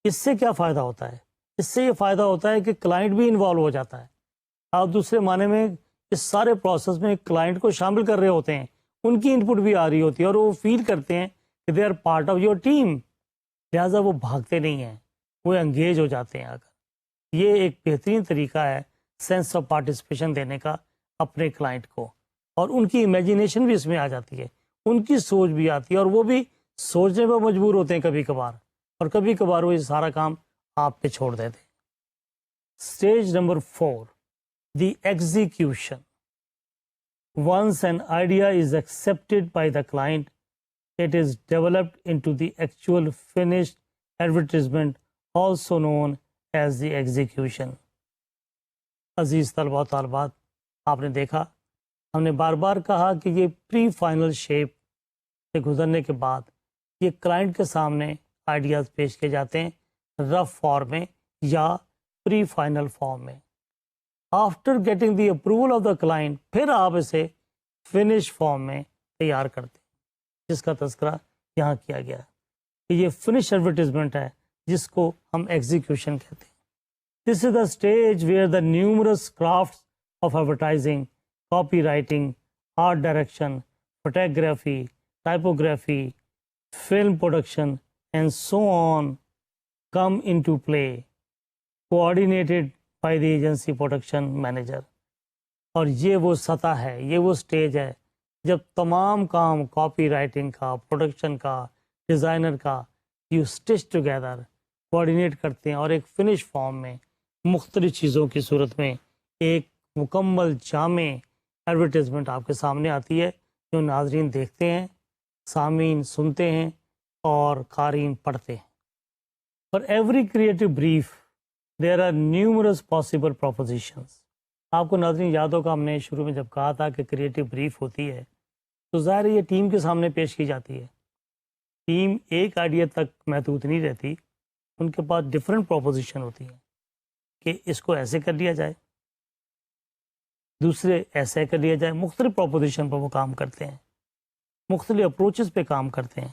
اس سے کیا فائدہ ہوتا ہے؟ اس سے یہ فائدہ ہوتا ہے کہ کلائنٹ بھی انوالو ہو جاتا ہے. آپ دوسرے معنی میں اس سارے پروسیس میں کلائنٹ کو شامل کر رہے ہوتے ہیں، ان کی انپٹ بھی آ رہی ہوتی ہے اور وہ فیل کرتے ہیں کہ they are part of your team. لہٰذا وہ بھاگتے نہیں ہیں، وہ انگیج ہو جاتے ہیں. آگر یہ ایک بہترین طریقہ ہے سینس آف پارٹیسپیشن دینے کا اپنے کلائنٹ کو، اور ان کی امیجینیشن بھی اس میں آ جاتی ہے، ان کی سوچ بھی آتی ہے، اور وہ بھی سوچنے پہ مجبور ہوتے ہیں کبھی کبھار، اور کبھی کبھار وہ یہ سارا کام آپ پہ چھوڑ دیتے ہیں. Stage number 4، the execution. Once an idea is accepted by the client, it is developed into the actual finished advertisement, also known as the execution. عزیز طلباء و طالبات، آپ نے دیکھا ہم نے بار بار کہا کہ یہ پری فائنل شیپ سے گزرنے کے بعد یہ کلائنٹ کے سامنے آئیڈیاز پیش کیے جاتے ہیں رف فارم میں یا پری فائنل فارم میں. After getting the approval of the client, پھر آپ اسے فنش فارم میں تیار کرتے ہیں، جس کا تذکرہ یہاں کیا گیا ہے کہ یہ فنش ایڈورٹیزمنٹ ہے جس کو ہم ایگزیکیوشن کہتے ہیں. This is the stage where the numerous crafts of advertising, copywriting, art direction, photography, typography, film production, and so on come into play, coordinated by the agency production manager. اور یہ وہ سطح ہے، یہ وہ سٹیج ہے جب تمام کام کاپی رائٹنگ کا، پروڈکشن کا، ڈیزائنر کا، یو اسٹچ ٹوگیدر کوآرڈینیٹ کرتے ہیں اور ایک فنش فارم میں مختلف چیزوں کی صورت میں ایک مکمل جامع ایڈورٹیزمنٹ آپ کے سامنے آتی ہے جو ناظرین دیکھتے ہیں، سامعین سنتے ہیں اور قارئین پڑھتے ہیں. For every creative brief there are numerous possible propositions. آپ کو ناظرین یاد ہوگا ہم نے شروع میں جب کہا تھا کہ کریٹو بریف ہوتی ہے تو ظاہر ہے یہ ٹیم کے سامنے پیش کی جاتی ہے. ٹیم ایک آئیڈیا تک محدود نہیں رہتی، ان کے پاس ڈفرینٹ پروپوزیشن ہوتی ہیں کہ اس کو ایسے کر لیا جائے، دوسرے ایسے کر لیا جائے. مختلف پروپوزیشن پر وہ کام کرتے ہیں، مختلف اپروچز پہ کام کرتے ہیں.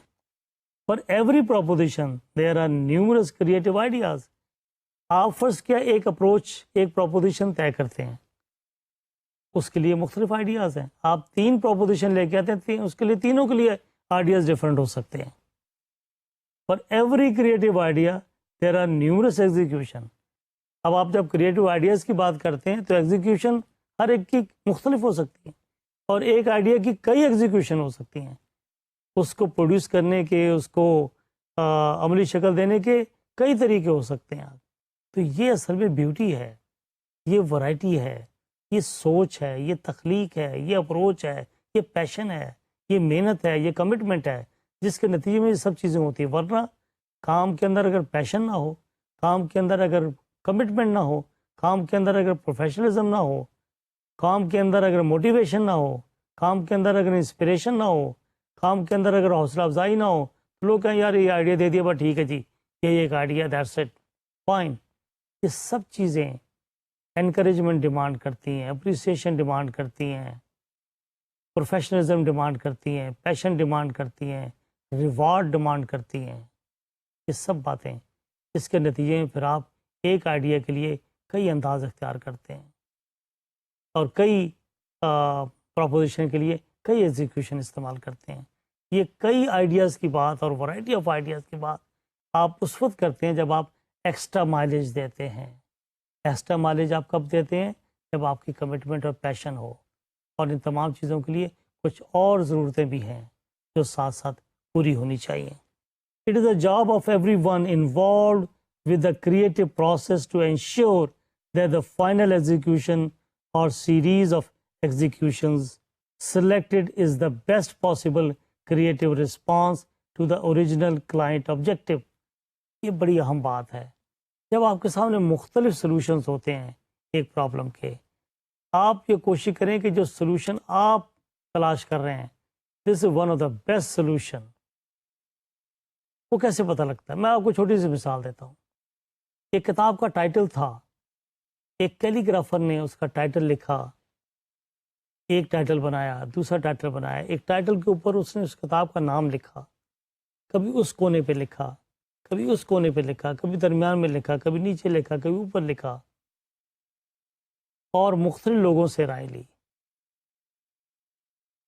For every proposition there are numerous creative ideas. آپ فرض کیا ایک اپروچ، ایک پروپوزیشن طے کرتے ہیں، اس کے لیے مختلف آئیڈیاز ہیں. آپ 3 پروپوزیشن لے کے آتے ہیں، اس کے لیے تینوں کے لیے آئیڈیاز ڈفرینٹ ہو سکتے ہیں. For every creative idea there are numerous execution. اب آپ جب کریٹو آئیڈیاز کی بات کرتے ہیں تو ایگزیکیوشن ہر ایک کی مختلف ہو سکتی ہے، اور ایک آئیڈیا کی کئی ایگزیکیوشن ہو سکتی ہیں. اس کو پروڈیوس کرنے کے، اس کو عملی شکل دینے کے کئی طریقے ہو سکتے ہیں. تو یہ اصل میں بیوٹی ہے، یہ ورائٹی ہے، یہ سوچ ہے، یہ تخلیق ہے، یہ اپروچ ہے، یہ پیشن ہے، یہ محنت ہے، یہ کمٹمنٹ ہے، جس کے نتیجے میں یہ سب چیزیں ہوتی ہیں. ورنہ کام کے اندر اگر پیشن نہ ہو، کام کے اندر اگر کمٹمنٹ نہ ہو، کام کے اندر اگر پروفیشنلزم نہ ہو، کام کے اندر اگر موٹیویشن نہ ہو، کام کے اندر اگر انسپریشن نہ ہو، کام کے اندر اگر حوصلہ افزائی نہ ہو، تو لوگ کہیں یار یہ آئیڈیا دے دیا، بس ٹھیک ہے جی یہی ایک آئیڈیا، دیٹس اٹ، فائن. یہ سب چیزیں انکریجمنٹ ڈیمانڈ کرتی ہیں، اپریسیشن ڈیمانڈ کرتی ہیں، پروفیشنلزم ڈیمانڈ کرتی ہیں، پیشن ڈیمانڈ کرتی ہیں، ریوارڈ ڈیمانڈ کرتی ہیں. یہ سب باتیں اس کے نتیجے میں پھر آپ ایک آئیڈیا کے لیے کئی انداز اختیار کرتے ہیں اور کئی پروپوزیشن کے لیے کئی ایگزیکیوشن استعمال کرتے ہیں. یہ کئی آئیڈیاز کی بات اور ورائٹی آف آئیڈیاز کی بات آپ اس وقت کرتے ہیں جب آپ ایکسٹرا مائلیج دیتے ہیں. ایکسٹرا مائلیج آپ کب دیتے ہیں؟ جب آپ کی کمٹمنٹ اور پیشن ہو، اور ان تمام چیزوں کے لیے کچھ اور ضرورتیں بھی ہیں جو ساتھ ساتھ پوری ہونی چاہیے. It is the job of everyone involved with the creative process to ensure that the final execution or series of executions selected is the best possible creative response to the original client objective. یہ بڑی اہم بات ہے. جب آپ کے سامنے مختلف سلوشنز ہوتے ہیں ایک پرابلم کے، آپ یہ کوشش کریں کہ جو سلوشن آپ تلاش کر رہے ہیں this is one of the best solution. وہ کیسے پتہ لگتا ہے؟ میں آپ کو چھوٹی سی مثال دیتا ہوں. ایک کتاب کا ٹائٹل تھا، ایک کیلیگرافر نے اس کا ٹائٹل لکھا، ایک ٹائٹل بنایا، دوسرا ٹائٹل بنایا، ایک ٹائٹل کے اوپر اس نے اس کتاب کا نام لکھا، کبھی اس کونے پہ لکھا، کبھی اس کونے پہ لکھا، کبھی درمیان میں لکھا، کبھی نیچے لکھا، کبھی اوپر لکھا، اور مختلف لوگوں سے رائے لی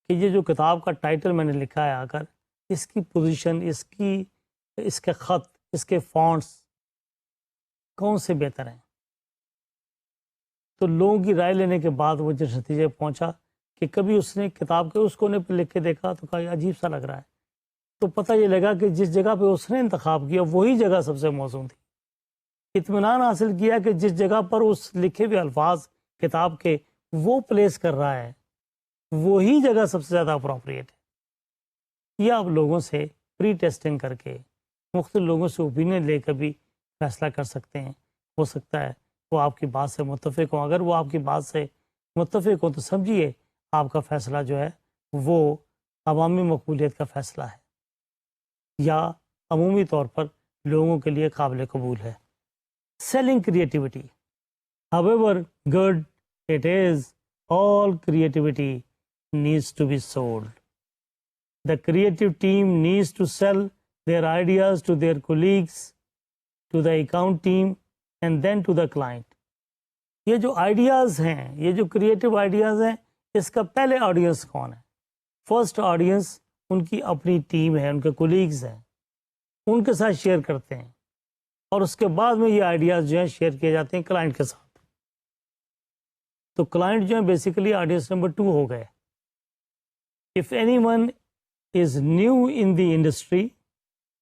کہ یہ جو کتاب کا ٹائٹل میں نے لکھا ہے آ کر اس کی پوزیشن، اس کے خط، اس کے فونٹس کون سے بہتر ہیں. تو لوگوں کی رائے لینے کے بعد وہ جس نتیجے پہنچا کہ کبھی اس نے کتاب کے اس کونے پہ لکھ کے دیکھا تو کہا یہ عجیب سا لگ رہا ہے، تو پتہ یہ لگا کہ جس جگہ پہ اس نے انتخاب کیا وہی جگہ سب سے موزوں تھی. اطمینان حاصل کیا کہ جس جگہ پر اس لکھے ہوئے الفاظ کتاب کے وہ پلیس کر رہا ہے وہی جگہ سب سے زیادہ اپروپریٹ ہے. یہ آپ لوگوں سے پری ٹیسٹنگ کر کے، مختلف لوگوں سے اوپینین لے کر بھی فیصلہ کر سکتے ہیں. ہو سکتا ہے وہ آپ کی بات سے متفق ہوں. اگر وہ آپ کی بات سے متفق ہوں تو سمجھیے آپ کا فیصلہ جو ہے وہ عوامی مقبولیت کا فیصلہ ہے یا عمومی طور پر لوگوں کے لیے قابل قبول ہے. Selling creativity. however good it is, all creativity needs to be sold. The creative team needs to sell their ideas to their colleagues, to the account team, and then to the client. یہ جو ideas ہیں، یہ جو creative ideas ہیں، اس کا پہلے audience کون ہے؟ فرسٹ آڈینس ان کی اپنی ٹیم ہے، ان کے کولیگز ہیں، ان کے ساتھ شیئر کرتے ہیں، اور اس کے بعد میں یہ آئیڈیاز جو ہیں شیئر کیے جاتے ہیں کلائنٹ کے ساتھ. تو کلائنٹ جو ہیں بیسیکلی آڈینس نمبر 2 ہو گئے. If anyone is new in the industry,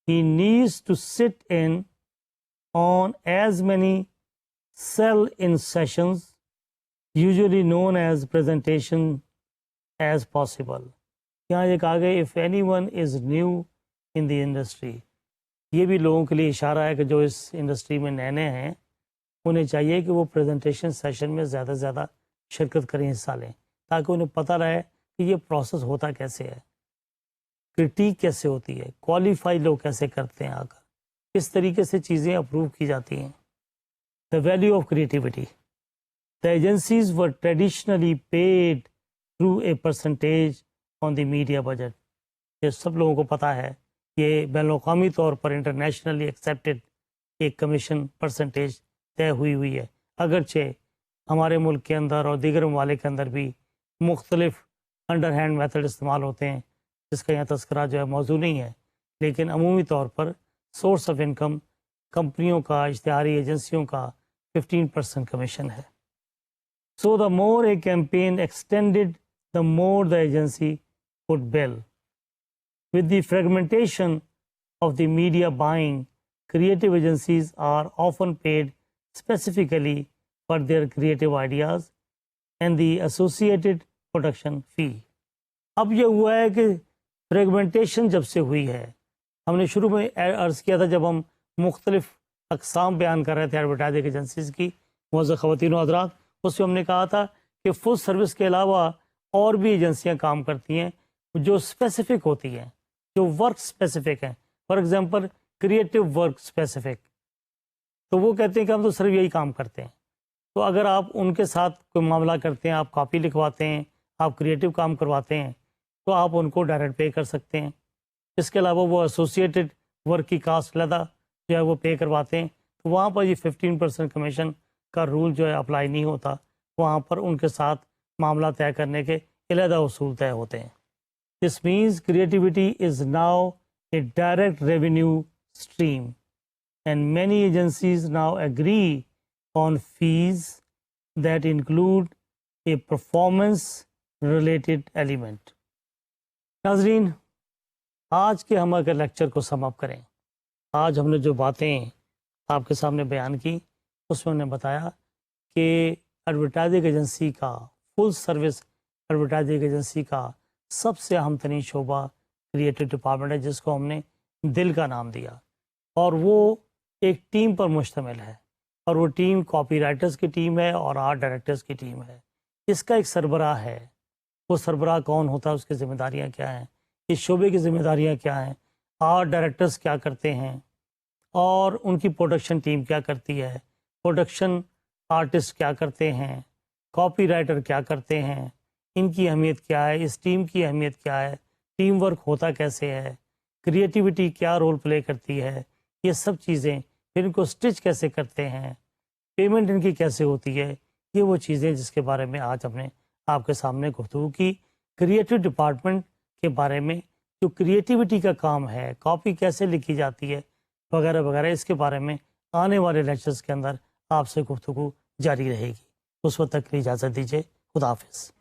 he needs to sit in on as many sell-in sessions, usually known as presentation, as possible. یہاں ایک آگے if anyone is new in the industry، یہ بھی لوگوں کے لیے اشارہ ہے کہ جو اس انڈسٹری میں نئے نئے ہیں انہیں چاہیے کہ وہ پریزنٹیشن سیشن میں زیادہ سے زیادہ شرکت کریں، حصہ لیں، تاکہ انہیں پتہ رہے کہ یہ پروسیس ہوتا کیسے ہے، کرٹیک کیسے ہوتی ہے، کوالیفائی لوگ کیسے کرتے ہیں آ کر، کس طریقے سے چیزیں اپروو کی جاتی ہیں. The value of creativity. The agencies were traditionally paid through a percentage on the media budget. یہ سب لوگوں کو پتہ ہے، یہ بین الاقوامی طور پر انٹرنیشنلی ایکسیپٹڈ ایک کمیشن پرسنٹیج طے ہوئی ہے. اگرچہ ہمارے ملک کے اندر اور دیگر ممالک کے اندر بھی مختلف انڈر ہینڈ میتھڈ استعمال ہوتے ہیں جس کا یہاں تذکرہ جو ہے موضوع نہیں ہے، لیکن عمومی طور پر سورس آف انکم کمپنیوں کا، اشتہاری ایجنسیوں کا 15% کمیشن ہے. So the more a campaign extended, the more the agency could bill. With the fragmentation of the media buying, creative agencies are often paid specifically for their creative ideas and the associated production fee. اب یہ ہوا ہے کہ fragmentation جب سے ہوئی ہے، ہم نے شروع میں عرض کیا تھا جب ہم مختلف اقسام بیان کر رہے تھے ایڈورٹائزنگ ایجنسیز کی، معزز خواتین و حضرات، اس میں ہم نے کہا تھا کہ فل سروس کے علاوہ اور بھی ایجنسیاں کام کرتی ہیں جو اسپیسیفک ہوتی ہیں، جو ورک اسپیسیفک ہیں. For example creative work specific, تو وہ کہتے ہیں کہ ہم تو صرف یہی کام کرتے ہیں. تو اگر آپ ان کے ساتھ کوئی معاملہ کرتے ہیں، آپ کاپی لکھواتے ہیں، آپ کریٹیو کام کرواتے ہیں، تو آپ ان کو ڈائریکٹ پے کر سکتے ہیں. اس کے علاوہ وہ ایسوسیٹڈ ورک کی کاسٹ علیحدہ جو ہے وہ پے کرواتے ہیں، تو وہاں پر یہ 15% کمیشن کا رول جو ہے اپلائی نہیں ہوتا، وہاں پر ان کے ساتھ معاملہ طے کرنے کے علیحدہ اصول طے ہوتے ہیں. This means creativity is now a direct revenue stream and many agencies now agree on phase that include a performance related element. ناظرین، آج کے ہم اگر لیکچر کو سم اپ کریں، آج ہم نے جو باتیں آپ کے سامنے بیان کی اس میں ہم نے بتایا کہ ایڈورٹائزنگ ایجنسی کا، فل سروس ایڈورٹائزنگ ایجنسی کا سب سے اہم ترین شعبہ کریٹو ڈپارٹمنٹ ہے، جس کو ہم نے دل کا نام دیا، اور وہ ایک ٹیم پر مشتمل ہے، اور وہ ٹیم کاپی رائٹرز کی ٹیم ہے اور آرٹ ڈائریکٹرز کی ٹیم ہے. اس کا ایک سربراہ ہے. وہ سربراہ کون ہوتا ہے، اس کی ذمہ داریاں کیا ہیں، اس شعبے کی ذمہ داریاں کیا ہیں، آرٹ ڈائریکٹرز کیا کرتے ہیں، اور ان کی پروڈکشن ٹیم کیا کرتی ہے، پروڈکشن آرٹسٹ کیا کرتے ہیں، کاپی رائٹر کیا کرتے ہیں، ان کی اہمیت کیا ہے، اس ٹیم کی اہمیت کیا ہے، ٹیم ورک ہوتا کیسے ہے، کریٹیوٹی کیا رول پلے کرتی ہے، یہ سب چیزیں، پھر ان کو سٹچ کیسے کرتے ہیں، پیمنٹ ان کی کیسے ہوتی ہے، یہ وہ چیزیں جس کے بارے میں آج ہم نے آپ کے سامنے گفتگو کی. کریٹو ڈپارٹمنٹ کے بارے میں، جو کریٹیوٹی کا کام ہے، کاپی کیسے لکھی جاتی ہے وغیرہ وغیرہ، اس کے بارے میں آنے والے لیکچرز کے اندر آپ سے گفتگو جاری رہے گی. اس وقت تک کی اجازت دیجیے. خدا حافظ.